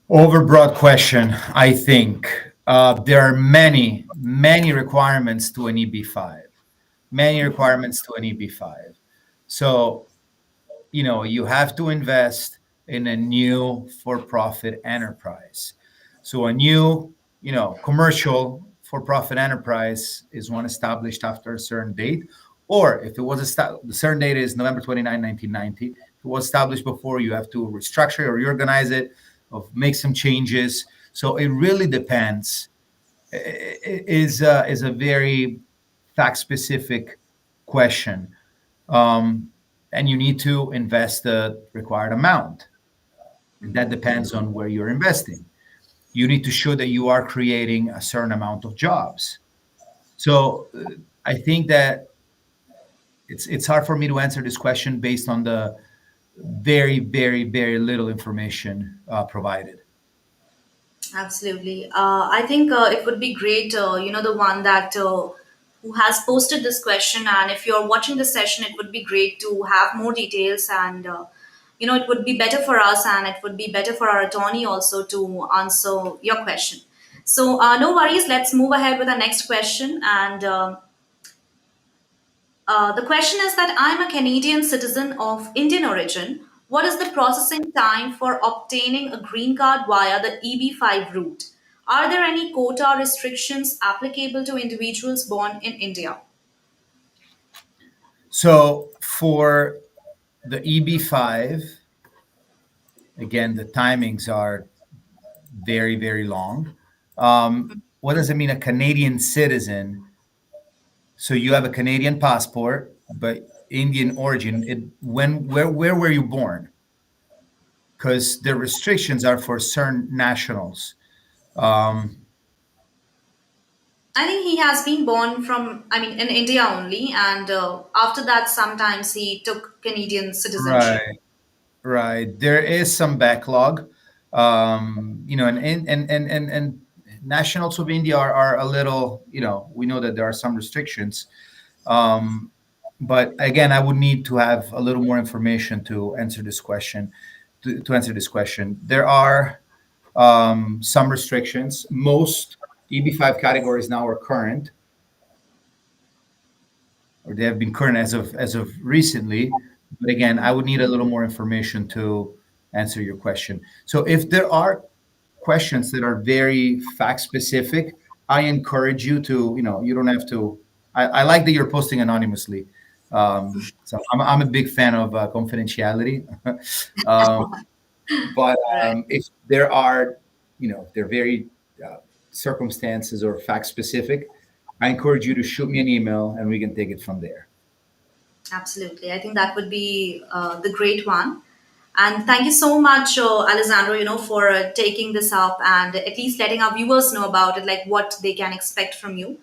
Overbroad question, I think. There are many requirements to an EB-5, many requirements to an EB-5. So, you have to invest in a new for-profit enterprise. So a new, commercial for-profit enterprise is one established after a certain date, or if it was the certain date is November 29, 1990. If it was established before, you have to restructure or reorganize it, or make some changes. So it really depends. Is a very fact-specific question, um, and you need to invest the required amount. And that depends on where you're investing. You need to show that you are creating a certain amount of jobs. So I think that it's hard for me to answer this question based on the very, very, very little information provided. Absolutely. I think it would be great, the one that who has posted this question. And if you're watching this session, it would be great to have more details. And, it would be better for us, and it would be better for our attorney also to answer your question. So, no worries. Let's move ahead with our next question. And the question is that I'm a Canadian citizen of Indian origin. What is the processing time for obtaining a green card via the EB-5 route? Are there any quota restrictions applicable to individuals born in India? So for the EB-5, again, the timings are very, very long. What does it mean, a Canadian citizen? So you have a Canadian passport, but Indian origin. Where were you born? Because the restrictions are for certain nationals. Um, I think he has been born from, I mean, in India only, and after that, sometimes he took Canadian citizenship. Right. Right. There is some backlog. And nationals of India are a little, we know that there are some restrictions. Um, but again, I would need to have a little more information to answer this question. To answer this question, there are some restrictions. Most EB-5 categories now are current, or they have been current as of recently. But again, I would need a little more information to answer your question. So if there are questions that are very fact specific, I encourage you to, you don't have to. I like that you're posting anonymously. So I'm a big fan of confidentiality. um, but Right. if there are, if they're very uh, circumstances or fact specific, I encourage you to shoot me an email and we can take it from there. Absolutely. I think that would be the great one. And thank you so much, Alessandro, for taking this up and at least letting our viewers know about it, like what they can expect from you.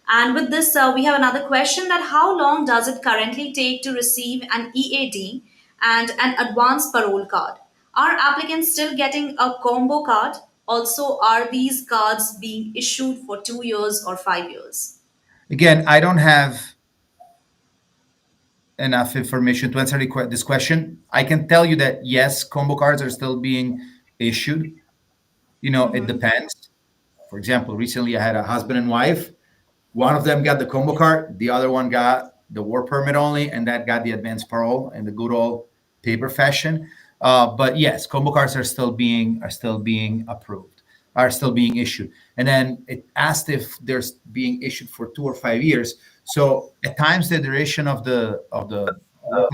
And with this, we have another question that how long does it currently take to receive an EAD and an advance parole card? Are applicants still getting a combo card? Also, are these cards being issued for 2 years or 5 years? Again, I don't have enough information to answer this question. I can tell you that yes, combo cards are still being issued. It depends. For example, recently I had a husband and wife. One of them got the combo card, the other one got the work permit only, and that got the advanced parole in the good old paper fashion. But yes, combo cards are still being approved, are still being issued. And then it asked if there's being issued for 2 or 5 years. So at times the duration of the work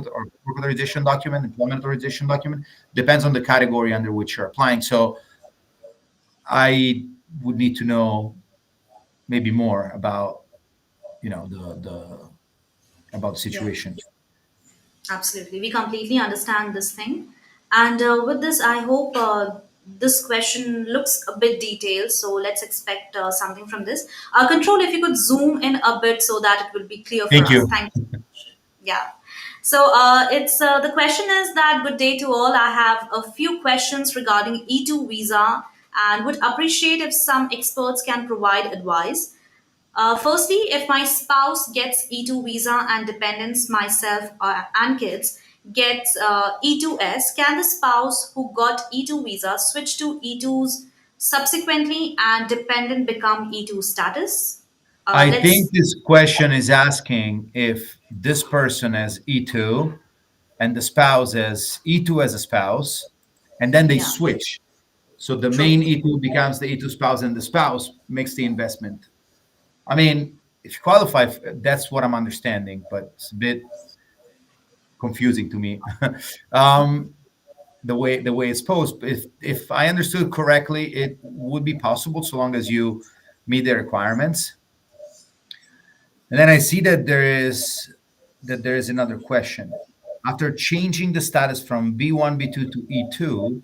authorization document, employment authorization document, depends on the category under which you're applying. So I would need to know maybe more about the about the Yeah. situation. Absolutely. We completely understand this thing. And with this, I hope this question looks a bit detailed. So let's expect something from this. Control, if you could zoom in a bit so that it will be clear for Thank us. you. Thank you. Yeah. So it's the question is that good day to all. I have a few questions regarding E2 visa and would appreciate if some experts can provide advice. Firstly, if my spouse gets E2 visa and dependents, myself and kids, gets E2S, can the spouse who got E2 visa switch to E2s subsequently and dependent become E2 status? I think Let's, this question is asking if this person has E2 and the spouse has E2 as a spouse, and then they yeah, switch. So the true. main E2 becomes the E2 spouse, and the spouse makes the investment. I mean, if you qualify, that's what I'm understanding, but it's a bit confusing to me. um, the way it's posed. If I understood correctly, it would be possible so long as you meet the requirements. And then I see that there is another question. After changing the status from B1, B2 to E2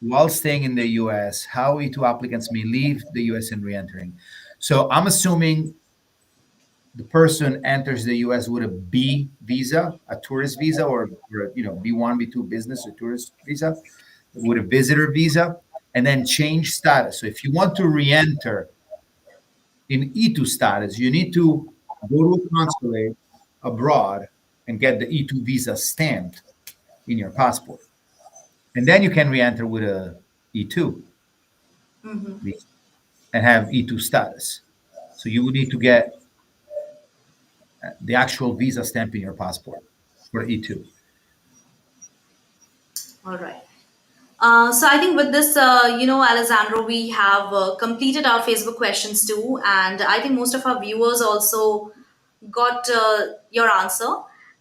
while staying in the US, how E2 applicants may leave the US and re-entering. So I'm assuming the person enters the US with a B visa, a tourist visa, or B1, B2 business or tourist visa, with a visitor visa, and then change status. So if you want to re-enter in E2 status, you need to go to a consulate abroad and get the E2 visa stamped in your passport. And then you can re-enter with a E2 visa and have E2 status. So you would need to get the actual visa stamp in your passport for E2. All right. So I think with this, Alessandro, we have completed our Facebook questions too, and I think most of our viewers also got your answer.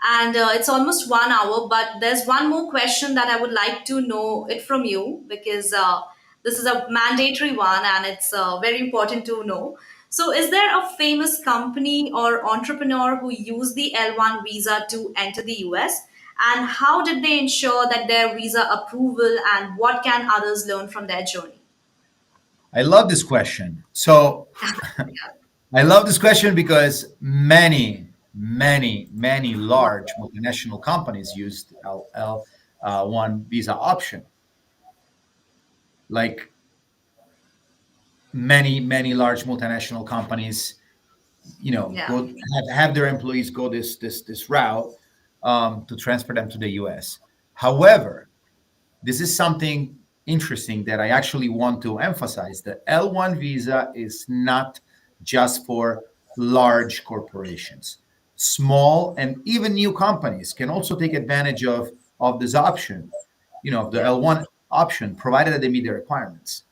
And it's almost 1 hour, but there's one more question that I would like to know it from you because this is a mandatory one and it's very important to know. So, is there a famous company or entrepreneur who used the L1 visa to enter the US? And how did they ensure that their visa approval and what can others learn from their journey? I love this question. So I love this question because many large multinational companies used L1 visa option. Like many large multinational companies, Yeah. go have their employees go this route, to transfer them to the US. However, this is something interesting that I actually want to emphasize. The L1 visa is not just for large corporations. Small and even new companies can also take advantage of this option, of the Yeah. L1 option, provided that they meet the requirements.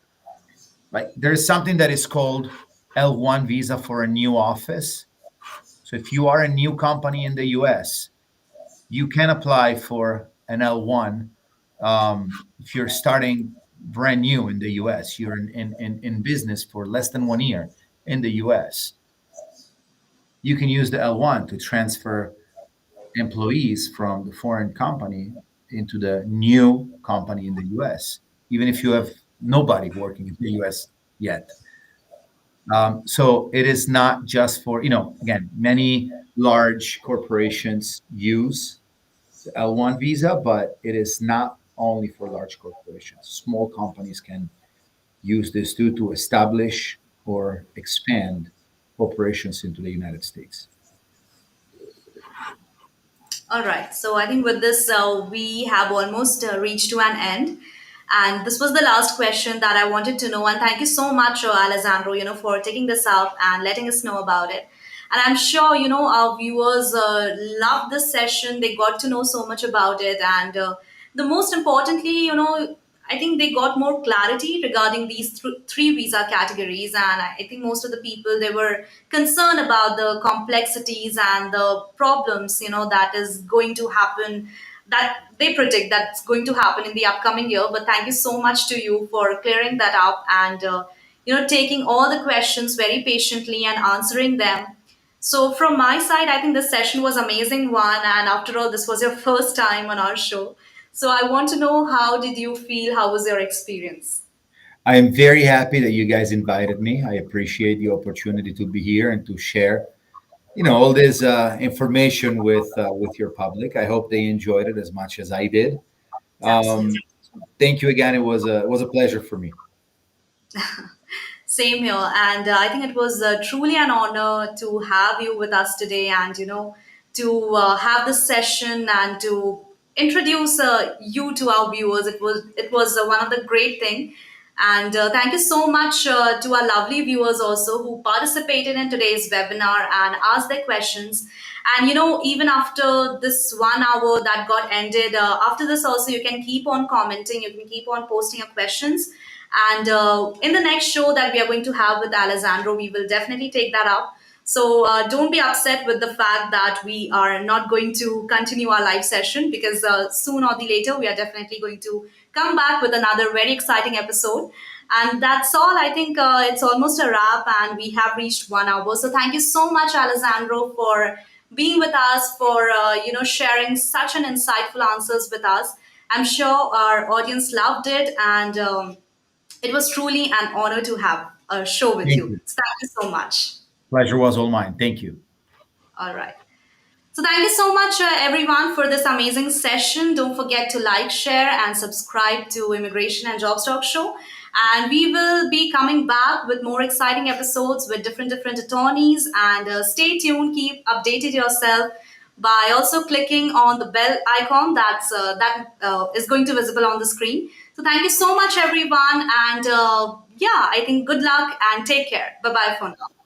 Like there is something that is called L1 visa for a new office. So if you are a new company in the US, you can apply for an L1. If you're starting brand new in the US, you're in business for less than 1 year in the US, you can use the L1 to transfer employees from the foreign company into the new company in the US, even if you have nobody working in the US yet. So it is not just for, again, many large corporations use the L1 visa, but it is not only for large corporations. Small companies can use this too to establish or expand operations into the United States. All right. So I think with this, we have almost reached to an end. And this was the last question that I wanted to know. And thank you so much, Alessandro, for taking this up and letting us know about it. And I'm sure, our viewers loved this session. They got to know so much about it. And the most importantly, I think they got more clarity regarding these three visa categories. And I think most of the people, they were concerned about the complexities and the problems, that is going to happen, that they predict that's going to happen in the upcoming year. But thank you so much to you for clearing that up and, taking all the questions very patiently and answering them. So from my side, I think this session was amazing one. And after all, this was your first time on our show. So I want to know, how did you feel? How was your experience? I am very happy that you guys invited me. I appreciate the opportunity to be here and to share, all this information with your public. I hope they enjoyed it as much as I did. Um, Absolutely. Thank you again. It was a pleasure for me. Same here. And I think it was truly an honor to have you with us today and, to have this session and to introduce you to our viewers. It was one of the great thing. And thank you so much to our lovely viewers also who participated in today's webinar and asked their questions. And even after this 1 hour that got ended, after this also you can keep on commenting, you can keep on posting your questions. And in the next show that we are going to have with Alessandro, we will definitely take that up. So don't be upset with the fact that we are not going to continue our live session, because soon or the later we are definitely going to come back with another very exciting episode. And that's all. I think it's almost a wrap, and we have reached 1 hour. So thank you so much, Alessandro, for being with us, for sharing such an insightful answers with us. I'm sure our audience loved it, and it was truly an honor to have a show with Thank you. you. So thank you so much. Pleasure was all mine. Thank you. All right. So thank you so much, everyone, for this amazing session. Don't forget to like, share, and subscribe to Immigration and Jobs Talk Show. And we will be coming back with more exciting episodes with different attorneys. And stay tuned. Keep updated yourself by also clicking on the bell icon that is going to visible on the screen. So thank you so much, everyone. And yeah, I think good luck and take care. Bye bye for now.